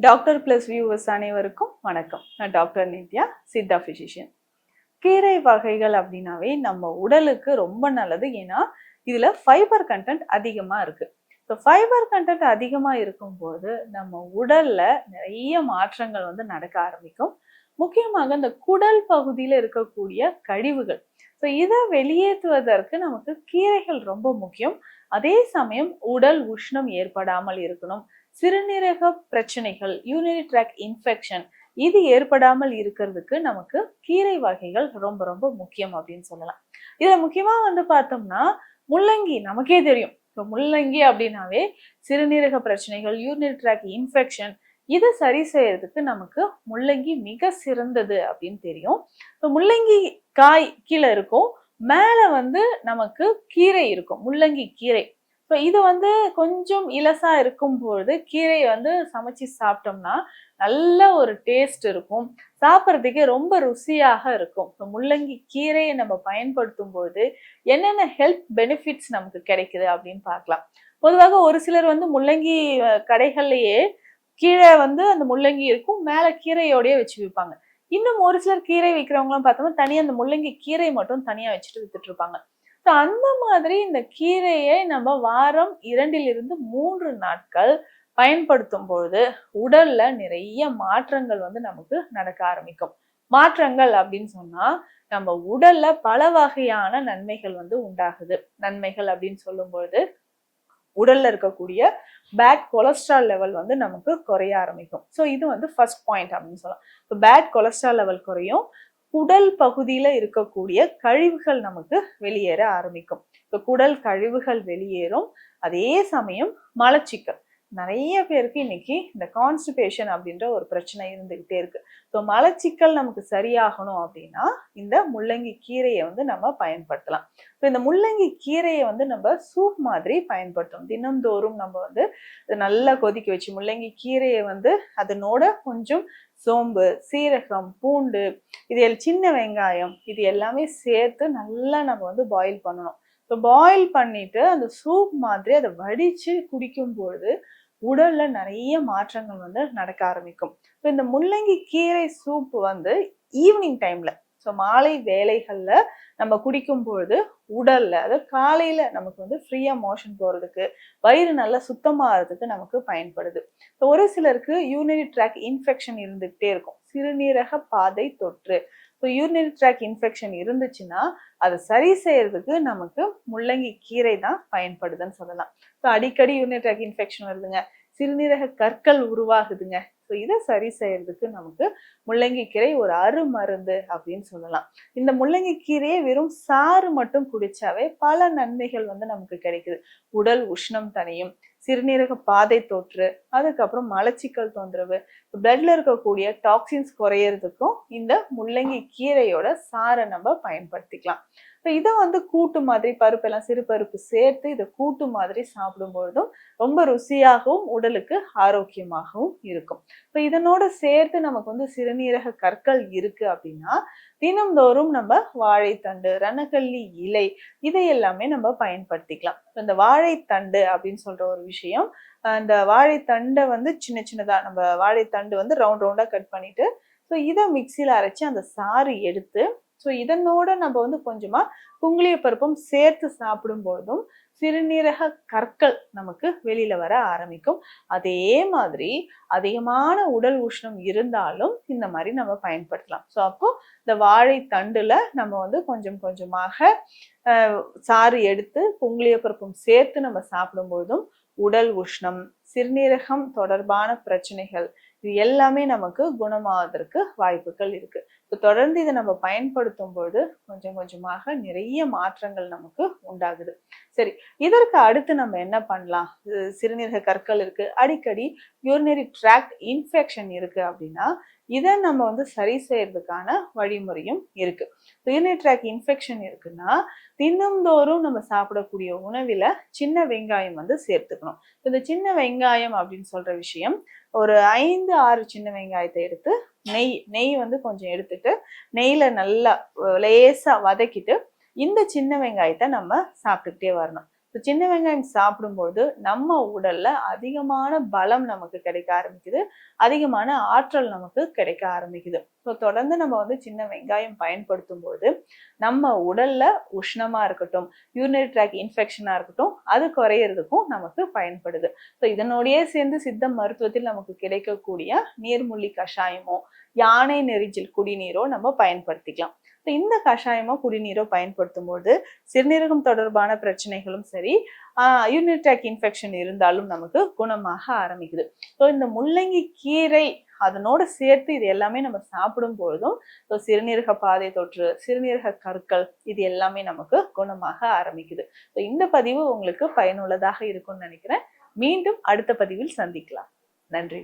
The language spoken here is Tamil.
டாக்டர் பிளஸ் வியூவர்ஸ் அனைவருக்கும் வணக்கம். நான் டாக்டர் நித்யா, சித்தா பிசிஷியன். கீரை வகைகள் அப்படின்னாவே நம்ம உடலுக்கு ரொம்ப நல்லது. ஏன்னா இதுல ஃபைபர் கண்டென்ட் அதிகமா இருக்கு. இப்போ ஃபைபர் கண்டென்ட் அதிகமா இருக்கும்போது நம்ம உடல்ல நிறைய மாற்றங்கள் நடக்க ஆரம்பிக்கும். முக்கியமாக இந்த குடல் பகுதியில இருக்கக்கூடிய கழிவுகள், ஸோ இதை வெளியேற்றுவதற்கு நமக்கு கீரைகள் ரொம்ப முக்கியம். அதே சமயம் உடல் உஷ்ணம் ஏற்படாமல் இருக்கணும், சிறுநீரக பிரச்சனைகள், யூரினரி ட்ராக்ட் இன்ஃபெக்ஷன் இது ஏற்படாமல் இருக்கிறதுக்கு நமக்கு கீரை வகைகள் ரொம்ப ரொம்ப முக்கியம் அப்படின்னு சொல்லலாம். இதுல முக்கியமா பார்த்தோம்னா முள்ளங்கி நமக்கே தெரியும். இப்போ முள்ளங்கி அப்படின்னாவே சிறுநீரக பிரச்சனைகள், யூரினரி ட்ராக்ட் இன்ஃபெக்ஷன் இதை சரி செய்யறதுக்கு நமக்கு முள்ளங்கி மிக சிறந்தது அப்படின்னு தெரியும். இப்போ முள்ளங்கி காய் கீழே இருக்கும், மேல நமக்கு கீரை இருக்கும், முள்ளங்கி கீரை. இப்போ இது கொஞ்சம் இலசா இருக்கும்பொழுது கீரை சமைச்சு சாப்பிட்டோம்னா நல்ல ஒரு டேஸ்ட் இருக்கும், சாப்பிட்றதுக்கே ரொம்ப ருசியாக இருக்கும். இப்போ முள்ளங்கி கீரையை நம்ம பயன்படுத்தும் பொழுது என்னென்ன ஹெல்த் பெனிஃபிட்ஸ் நமக்கு கிடைக்குது அப்படின்னு பார்க்கலாம். பொதுவாக ஒரு சிலர் முள்ளங்கி கடைகள்லயே கீழே அந்த முள்ளங்கி இருக்கும், மேல கீரையோடய வச்சு விற்பாங்க. இன்னும் ஒரு சிலர் கீரை விற்கிறவங்களாம் பார்த்தோம்னா தனியா அந்த முள்ளங்கி கீரை மட்டும் தனியா வச்சுட்டு வித்துட்டு இருப்பாங்க. அந்த மாதிரி இந்த கீரையை நம்ம வாரம் 2 to 3 நாட்கள் பயன்படுத்தும் பொழுது உடல்ல நிறைய மாற்றங்கள் நமக்கு நடக்க ஆரம்பிக்கும். மாற்றங்கள் அப்படின்னு சொன்னா நம்ம உடல்ல பல வகையான நன்மைகள் உண்டாகுது. நன்மைகள் அப்படின்னு சொல்லும் பொழுது உடல்ல இருக்கக்கூடிய பேட் கொலஸ்ட்ரால் லெவல் நமக்கு குறைய ஆரம்பிக்கும். ஸோ இது ஃபர்ஸ்ட் பாயிண்ட் அப்படின்னு சொல்லலாம். இப்போ பேட் கொலஸ்ட்ரால் லெவல் குறையும், குடல் பகுதியில இருக்கக்கூடிய கழிவுகள் நமக்கு வெளியேற ஆரம்பிக்கும். இப்போ குடல் கழிவுகள் வெளியேறும், அதே சமயம் மலச்சிக்கல். நிறைய பேருக்கு இன்னைக்கு இந்த கான்ஸ்டிபேஷன் அப்படின்ற ஒரு பிரச்சனை இருந்துகிட்டே இருக்கு. ஸோ மலச்சிக்கல் நமக்கு சரியாகணும் அப்படின்னா இந்த முள்ளங்கி கீரையை நம்ம பயன்படுத்தலாம். ஸோ இந்த முள்ளங்கி கீரையை நம்ம சூப் மாதிரி பயன்படுத்தணும். தினம்தோறும் நம்ம நல்லா கொதிக்க வச்சு முள்ளங்கி கீரையை அதனோட கொஞ்சம் சோம்பு, சீரகம், பூண்டு, இது சின்ன வெங்காயம் இது எல்லாமே சேர்த்து நல்லா நம்ம பாயில் பண்ணணும். இப்போ பாயில் பண்ணிட்டு அந்த சூப் மாதிரி அதை வடிச்சு குடிக்கும் பொழுது உடல்ல நிறைய மாற்றங்கள் நடக்க ஆரம்பிக்கும். இப்போ இந்த முள்ளங்கி கீரை சூப் ஈவினிங் டைம்ல, ஸோ மாலை வேலைகள்ல நம்ம குடிக்கும் பொழுது உடல்ல, அதாவது காலையில நமக்கு ஃப்ரீயா மோஷன் போறதுக்கு, வயிறு நல்லா சுத்தமாகிறதுக்கு நமக்கு பயன்படுது. ஒரு சிலருக்கு யூரினரி ட்ராக்ட் இன்ஃபெக்ஷன் இருந்துகிட்டே இருக்கும், சிறுநீரக பாதை தொற்று. இப்போ யூரினரி ட்ராக்ட் இன்ஃபெக்ஷன் இருந்துச்சுன்னா அதை சரி செய்யறதுக்கு நமக்கு முள்ளங்கி கீரை தான் பயன்படுதுன்னு சொல்லலாம். ஸோ அடிக்கடி யூரினரி ட்ராக்ட் இன்ஃபெக்ஷன் வருதுங்க, சிறுநீரக கற்கள் உருவாகுதுங்க, ஸோ இதை சரி செய்யறதுக்கு நமக்கு முள்ளங்கி கீரை ஒரு அருமருந்து அப்படின்னு சொல்லலாம். இந்த முள்ளங்கி கீரையை வெறும் சாறு மட்டும் குடிச்சாவே பல நன்மைகள் நமக்கு கிடைக்குது. உடல் உஷ்ணம் தணியும், சிறுநீரக பாதை தொற்று, அதுக்கப்புறம் மலச்சிக்கல் தொந்தரவு, பிளட்ல இருக்கக்கூடிய டாக்ஸின்ஸ் குறையறதுக்கும் இந்த முள்ளங்கி கீரையோட சாரை நம்ம பயன்படுத்திக்கலாம். இப்போ இதை கூட்டு மாதிரி பருப்பெல்லாம் சிறு பருப்பு சேர்த்து இதை கூட்டு மாதிரி சாப்பிடும்பொழுதும் ரொம்ப ருசியாகவும் உடலுக்கு ஆரோக்கியமாகவும் இருக்கும். இப்போ இதனோட சேர்த்து நமக்கு சிறுநீரக கற்கள் இருக்கு அப்படின்னா தினம்தோறும் நம்ம வாழைத்தண்டு, ரணக்கல்லி இலை இதை எல்லாமே நம்ம பயன்படுத்திக்கலாம். இந்த வாழைத்தண்டு அப்படின்னு சொல்ற ஒரு விஷயம், அந்த வாழைத்தண்டை சின்ன சின்னதா நம்ம வாழைத்தண்டு ரவுண்ட் ரவுண்டா கட் பண்ணிட்டு ஸோ இதை மிக்சியில அரைச்சி அந்த சாறு எடுத்து ஸோ இதனோட நம்ம கொஞ்சமா குங்குளிய பருப்பும் சேர்த்து சாப்பிடும் பொழுதும் சிறுநீரக கற்கள் நமக்கு வெளியில வர ஆரம்பிக்கும். அதே மாதிரி அதிகமான உடல் உஷ்ணம் இருந்தாலும் இந்த மாதிரி நம்ம பயன்படுத்தலாம். ஸோ அப்போ இந்த வாழைத்தண்டுல நம்ம கொஞ்சம் கொஞ்சமாக சாறு எடுத்து குங்குளிய பருப்பும் சேர்த்து நம்ம சாப்பிடும் பொழுதும் உடல் உஷ்ணம், சிறுநீரகம் தொடர்பான பிரச்சனைகள் இது எல்லாமே நமக்கு குணமாவதற்கு வாய்ப்புகள் இருக்கு. இப்போ தொடர்ந்து இதை நம்ம பயன்படுத்தும் பொழுது கொஞ்சம் கொஞ்சமாக நிறைய மாற்றங்கள் நமக்கு உண்டாகுது. சரி, இதற்கு அடுத்து நம்ம என்ன பண்ணலாம்? சிறுநீரக கற்கள் இருக்கு, அடிக்கடி யூரினரி ட்ராக்ட் இன்ஃபெக்ஷன் இருக்கு அப்படின்னா இதை நம்ம சரி செய்யறதுக்கான வழிமுறையும் இருக்கு. யூரினரி ட்ராக்ட் இன்ஃபெக்ஷன் இருக்குன்னா தினம்தோறும் நம்ம சாப்பிடக்கூடிய உணவில சின்ன வெங்காயம் சேர்த்துக்கணும். இந்த சின்ன வெங்காயம் அப்படின்னு சொல்ற விஷயம், ஒரு 5-6 சின்ன வெங்காயத்தை எடுத்து நெய் கொஞ்சம் எடுத்துட்டு நெய்ல நல்லா லேசா வதக்கிட்டு இந்த சின்ன வெங்காயத்தை நம்ம சாப்பிட்டுக்கிட்டே வரணும். சின்ன வெங்காயம் சாப்பிடும்போது நம்ம உடல்ல அதிகமான பலம் நமக்கு கிடைக்க ஆரம்பிக்குது, அதிகமான ஆற்றல் நமக்கு கிடைக்க ஆரம்பிக்குது. ஸோ தொடர்ந்து நம்ம சின்ன வெங்காயம் பயன்படுத்தும் போது நம்ம உடல்ல உஷ்ணமா இருக்கட்டும், யூரினரி ட்ராக் இன்ஃபெக்ஷனா இருக்கட்டும், அது குறையறதுக்கும் நமக்கு பயன்படுது. ஸோ இதனோடயே சேர்ந்து சித்த மருத்துவத்தில் நமக்கு கிடைக்கக்கூடிய நீர்மூழ்கி கஷாயமோ, யானை நெரிஞ்சில் குடிநீரோ நம்ம பயன்படுத்திக்கலாம். இந்த கஷாயமோ குடிநீரோ பயன்படுத்தும் போது சிறுநீரகம் தொடர்பான பிரச்சனைகளும் சரி, யூரினரி ட்ராக் இன்ஃபெக்ஷன் இருந்தாலும் நமக்கு குணமாக ஆரம்பிக்குது. ஸோ இந்த முள்ளங்கி கீரை அதனோட சேர்த்து இது எல்லாமே நம்ம சாப்பிடும் பொழுதும் சிறுநீரக பாதை தொற்று, சிறுநீரக கற்கள் இது எல்லாமே நமக்கு குணமாக ஆரம்பிக்குது. ஸோ இந்த பதிவு உங்களுக்கு பயனுள்ளதாக இருக்கும்னு நினைக்கிறேன். மீண்டும் அடுத்த பதிவில் சந்திக்கலாம். நன்றி.